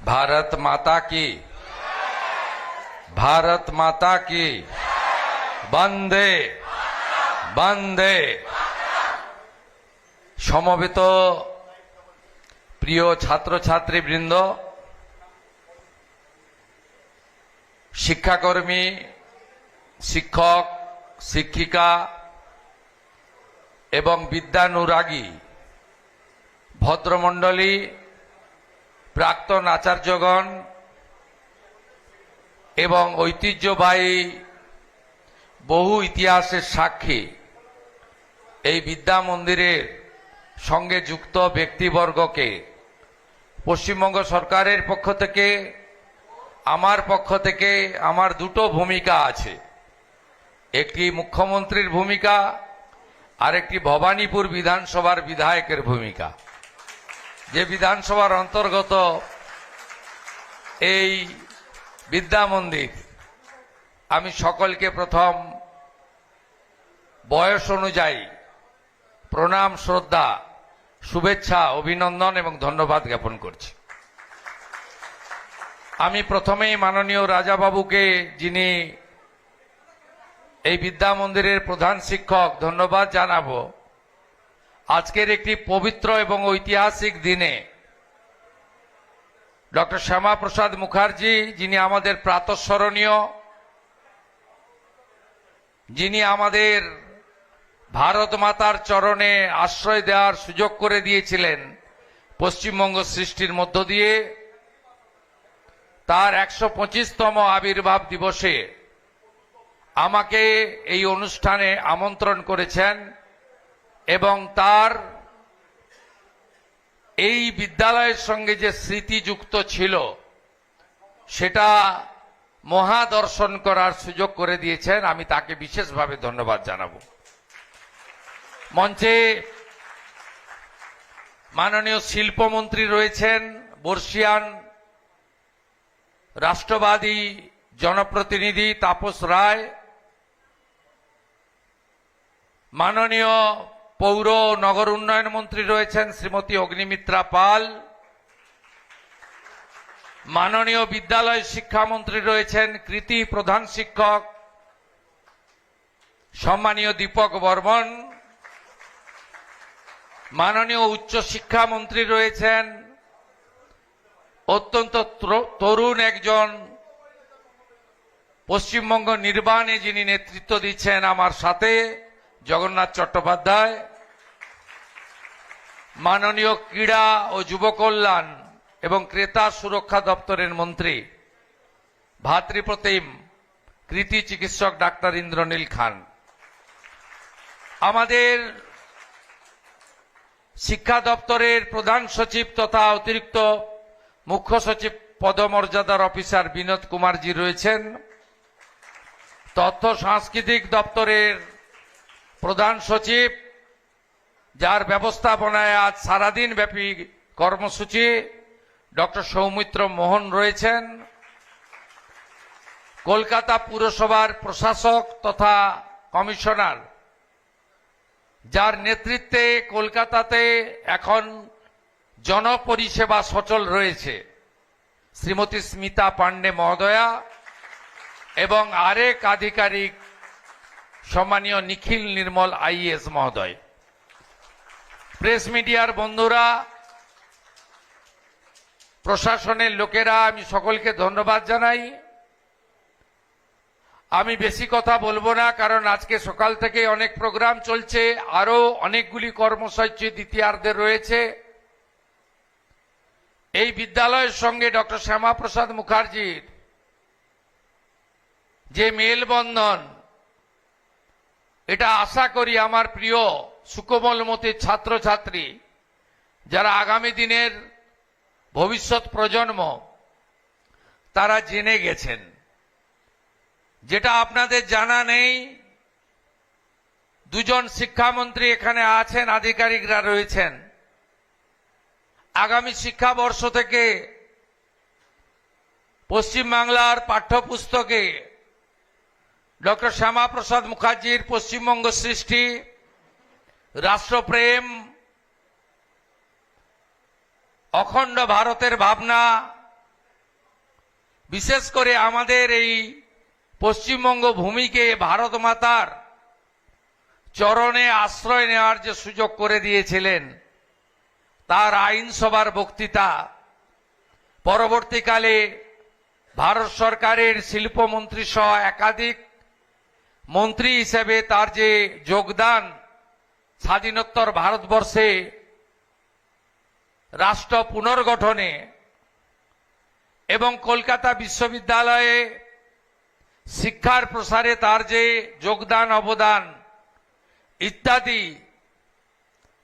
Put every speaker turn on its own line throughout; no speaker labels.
भारत माता की, भारत माता की, वंदे वंदे। সমবেত প্রিয় ছাত্রছাত্রীবৃন্দ, শিক্ষাকর্মী, শিক্ষক, শিক্ষিকা এবং বিদ্যানুরাগী ভদ্রমণ্ডলী, প্রাক্তন আচার্যগণ এবং ঐতিহ্যবাহী বহু ইতিহাসের সাক্ষী এই বিদ্যা মন্দিরের সঙ্গে যুক্ত ব্যক্তিবর্গকে পশ্চিমবঙ্গ সরকারের পক্ষ থেকে, আমার পক্ষ থেকে আমার দুটো ভূমিকা আছে। একটি মুখ্যমন্ত্রীর ভূমিকা, আর একটি ভবানীপুর বিধানসভার বিধায়কের ভূমিকা। যে বিধানসভার অন্তর্গত এই বিদ্যা মন্দির, আমি সকলকে প্রথম বয়স অনুযায়ী প্রণাম, শ্রদ্ধা, শুভেচ্ছা, অভিনন্দন এবং ধন্যবাদ জ্ঞাপন করছি। আমি প্রথমেই মাননীয় রাজাবাবুকে, যিনি এই বিদ্যা মন্দিরের প্রধান শিক্ষক, ধন্যবাদ জানাবো। আজকের একটি পবিত্র এবং ঐতিহাসিক দিনে ডক্টর শ্যামাপ্রসাদ মুখার্জি, যিনি আমাদের প্রাতঃস্মরণীয়, যিনি আমাদের ভারত মাতার চরণে আশ্রয় দেওয়ার সুযোগ করে দিয়েছিলেন পশ্চিমবঙ্গ সৃষ্টির মধ্য দিয়ে, তার 125তম আবির্ভাব দিবসে আমাকে এই অনুষ্ঠানে আমন্ত্রণ করেছেন এবং তার এই বিদ্যালয়ের সঙ্গে যে স্মৃতি যুক্ত ছিল সেটা মহাদর্শন করার সুযোগ করে দিয়েছেন। আমি তাকে বিশেষভাবে ধন্যবাদ জানাবো। মঞ্চে মাননীয় শিল্পমন্ত্রী রয়েছেন, বর্ষিয়ান রাষ্ট্রবাদী জনপ্রতিনিধি তাপস রায়, মাননীয় পৌর নগর উন্নয়ন মন্ত্রী রয়েছেন শ্রীমতী অগ্নিমিত্রা পাল, মাননীয় বিদ্যালয় শিক্ষামন্ত্রী রয়েছেন কৃতি প্রধান শিক্ষক সম্মানীয় দীপক বর্মন, মাননীয় উচ্চ শিক্ষামন্ত্রী রয়েছেন অত্যন্ত তরুণ একজন, পশ্চিমবঙ্গ নির্বাণে যিনি নেতৃত্ব দিচ্ছেন আমার সাথে, জগন্নাথ চট্টোপাধ্যায়, মাননীয় ক্রীড়া ও যুব কল্যাণ এবং ক্রেতা সুরক্ষা দপ্তরের মন্ত্রী ভাতৃপ্রতিম কৃতি চিকিৎসক ডাক্তার ইন্দ্রনীল খান, আমাদের শিক্ষা দপ্তরের প্রধান সচিব তথা অতিরিক্ত মুখ্য সচিব পদমর্যাদার অফিসার বিনোদ কুমারজি রয়েছেন, তথ্য সাংস্কৃতিক দপ্তরের প্রধান সচিব, যার ব্যবস্থাপনায় আজ সারাদিন ব্যাপী কর্মসূচি, ডক্টর সৌমিত্র মোহন রয়েছেন, কলকাতা পুরসভার প্রশাসক তথা কমিশনার, যার নেতৃত্বে কলকাতাতে এখন জনপরিষেবা সচল রয়েছে, শ্রীমতী স্মিতা পান্ডে মহোদয়া, এবং আরেক আধিকারিক সম্মানীয় নিখিল নির্মল আইএস মহোদয়। প্রেস মিডিয়ার বন্ধুরা, প্রশাসনের লোকেরা, আমি সকলকে ধন্যবাদ জানাই। আমি বেশি কথা বলবো না, কারণ আজকে সকাল থেকে অনেক প্রোগ্রাম চলছে, আরো অনেকগুলি কর্মসূচি দ্বিতীয়ার্ধে রয়েছে। এই বিদ্যালয়ের সঙ্গে ডক্টর শ্যামাপ্রসাদ মুখার্জির যে মেলবন্ধন, এটা আশা করি আমার প্রিয় সুকোমলমতি ছাত্রছাত্রী, যারা আগামী দিনের ভবিষ্যৎ প্রজন্ম, তারা জেনে গেছেন। যেটা আপনাদের জানা নেই, দুজন শিক্ষামন্ত্রী এখানে আছেন, আধিকারিকরা রয়েছেন। আগামী শিক্ষাবর্ষ থেকে পশ্চিমবাংলার পাঠ্যপুস্তকে ডক্টর শ্যামাপ্রসাদ মুখার্জির পশ্চিমবঙ্গ সৃষ্টি, রাষ্ট্রপ্রেম, অখণ্ড ভারতের ভাবনা, বিশেষ করে আমাদের এই পশ্চিমবঙ্গ ভূমিকে ভারত মাতার চরণে আশ্রয় নেওয়ার যে সুযোগ করে দিয়েছিলেন, তার আইনসভার বক্তৃতা, পরবর্তীকালে ভারত সরকারের শিল্পমন্ত্রী সহ একাধিক মন্ত্রী হিসেবে তার যে যোগদান স্বাধীনোত্তর ভারতবর্ষে রাষ্ট্র পুনর্গঠনে এবং কলকাতা বিশ্ববিদ্যালয়ে শিক্ষার প্রসারে তার যে যোগদান অবদান ইত্যাদি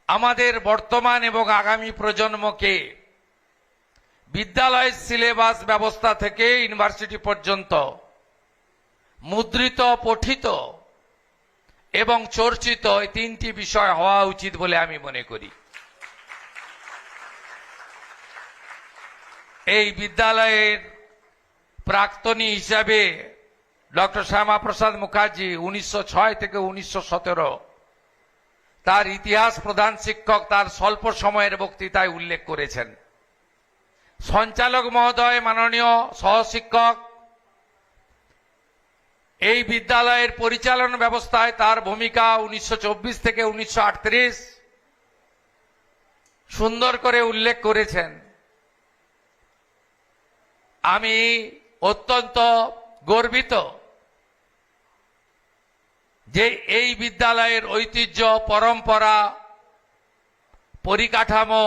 আমাদের বর্তমান এবং আগামী প্রজন্মকে বিদ্যালয়ের সিলেবাস ব্যবস্থা থেকে ইউনিভার্সিটি পর্যন্ত মুদ্রিত, পঠিত এবং চর্চিত এই তিনটি বিষয় হওয়া উচিত বলে আমি মনে করি। এই বিদ্যালয়ের প্রাক্তনী হিসাবে ডক্টর শ্যামাপ্রসাদ মুখার্জি 1906 থেকে 1917 তার ইতিহাস প্রধান শিক্ষক তার স্বল্প সময়ের বক্তৃতায় উল্লেখ করেছেন। সঞ্চালক মহোদয়, মাননীয় সহশিক্ষক, এই বিদ্যালয়ের পরিচালন ব্যবস্থায় তার ভূমিকা 1924 থেকে 1938 সুন্দর করে উল্লেখ করেছেন। আমি অত্যন্ত গর্বিত যে এই বিদ্যালয়ের ঐতিহ্য, পরম্পরা, পরিকাঠামো,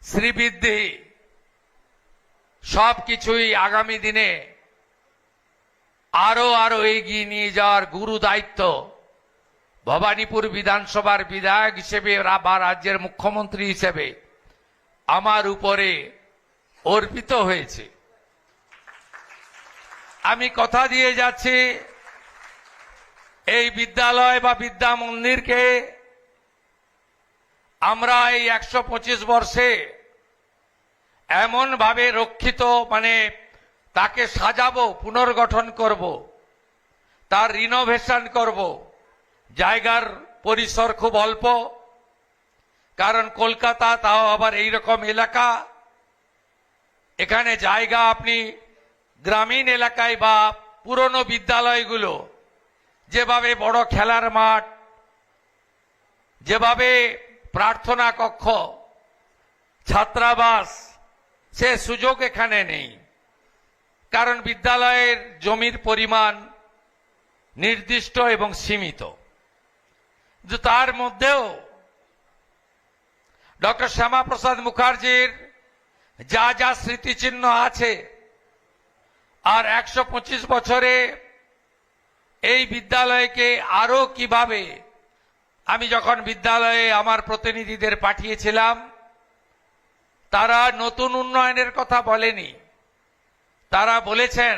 শ্রীবৃদ্ধি সবকিছুই আগামী দিনে আরো এগিয়ে নিয়ে যাওয়ার গুরু দায়িত্ব ভবানীপুর বিধানসভার বিধায়ক হিসেবে বা রাজ্যের মুখ্যমন্ত্রী হিসেবে আমার উপরে অর্পিত হয়েছে। আমি কথা দিয়ে যাচ্ছি, এই বিদ্যালয় বা বিদ্যা মন্দিরকে আমরা এই 125 বর্ষে এমন ভাবে রক্ষিত, তাকে সাজাবো, পুনর্গঠন করব, তার রিনোভেশন করব। জায়গার পরিসর খুব অল্প, কারণ কলকাতা, তাও আবার এইরকম এলাকা, এখানে জায়গা আপনি গ্রামীণ এলাকায় বা পুরনো বিদ্যালয়গুলো যেভাবে বড় খেলার মাঠ, যেভাবে প্রার্থনা কক্ষ, ছাত্রাবাস, সে সুযোগ এখানে নেই, কারণ বিদ্যালয়ের জমির পরিমাণ নির্দিষ্ট এবং সীমিত। তার মধ্যেও ডক্টর শ্যামাপ্রসাদ মুখার্জির যা যা স্মৃতিচিহ্ন আছে, আর 125 বছরে এই বিদ্যালয়কে আরো কিভাবে, আমি যখন বিদ্যালয়ে আমার প্রতিনিধিদের পাঠিয়েছিলাম, তারা নতুন উন্নয়নের কথা বলেনি, তারা বলেছেন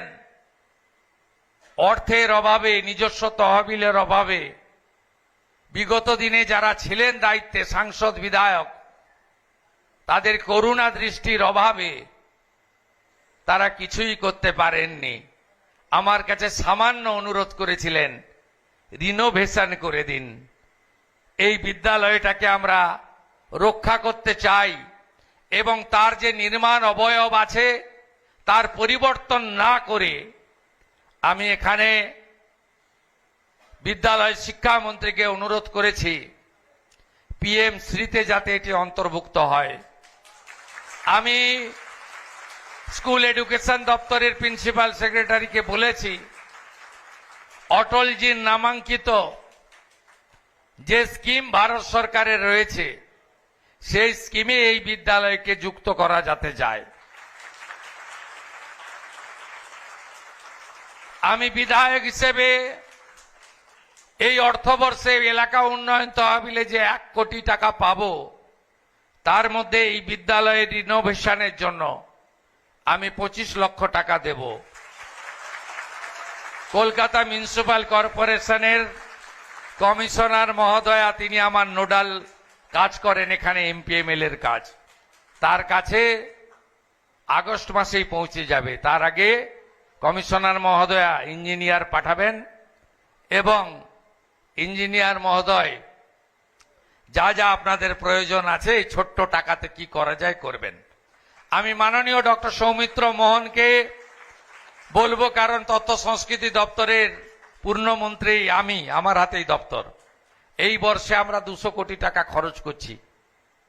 অর্থের অভাবে, নিজস্ব তহবিলের অভাবে, বিগত দিনে যারা ছিলেন দায়িত্বে, সাংসদ, বিধায়ক, তাদের করুণা দৃষ্টির অভাবে তারা কিছুই করতে পারেননি। আমার কাছে সামান্য অনুরোধ করেছিলেন, রিনোভেশন করে দিন, এই বিদ্যালয়টাকে আমরা রক্ষা করতে চাই এবং তার যে নির্মাণ অবয়ব আছে তার পরিবর্তন না করে আমি এখানে বিদ্যালয় শিক্ষামন্ত্রীকে অনুরোধ করেছি পিএম শ্রীতে যাতে এটি অন্তর্ভুক্ত হয়। আমি স্কুল এডুকেশন দপ্তরের প্রিন্সিপাল সেক্রেটারিকে বলেছি, অটলজির নামাঙ্কিত যে স্কিম ভারত সরকারের রয়েছে সেই স্কিমে এই বিদ্যালয়কে যুক্ত করা যাতে যায়। আমি বিধায়ক হিসেবে এই অর্থবর্ষে এলাকা উন্নয়ন তহবিলে যে 1 কোটি টাকা পাবো, তার মধ্যে এই বিদ্যালয়ের রিনোভেশনের জন্য আমি 25 লক্ষ টাকা দেব। কলকাতা মিউনিসিপ্যাল কর্পোরেশনের কমিশনার মহোদয়া, তিনি আমার নোডাল কাজ করেন এখানে, এমপিএমএল এর কাজ, তার কাছে আগস্ট মাসেই পৌঁছে যাবে। তার আগে কমিশনার মহোদয়া ইঞ্জিনিয়ার পাঠাবেন এবং ইঞ্জিনিয়ার মহোদয় যা যা আপনাদের প্রয়োজন আছে এই ছোট্ট টাকাতে কি করা যায় করবেন। আমি মাননীয় ডক্টর সৌমিত্র মোহনকে বলবো কারণ তথ্য সংস্কৃতি দপ্তরের পূর্ণমন্ত্রী আমি, আমার হাতেই দপ্তর। এই বর্ষে আমরা 200 কোটি টাকা খরচ করছি।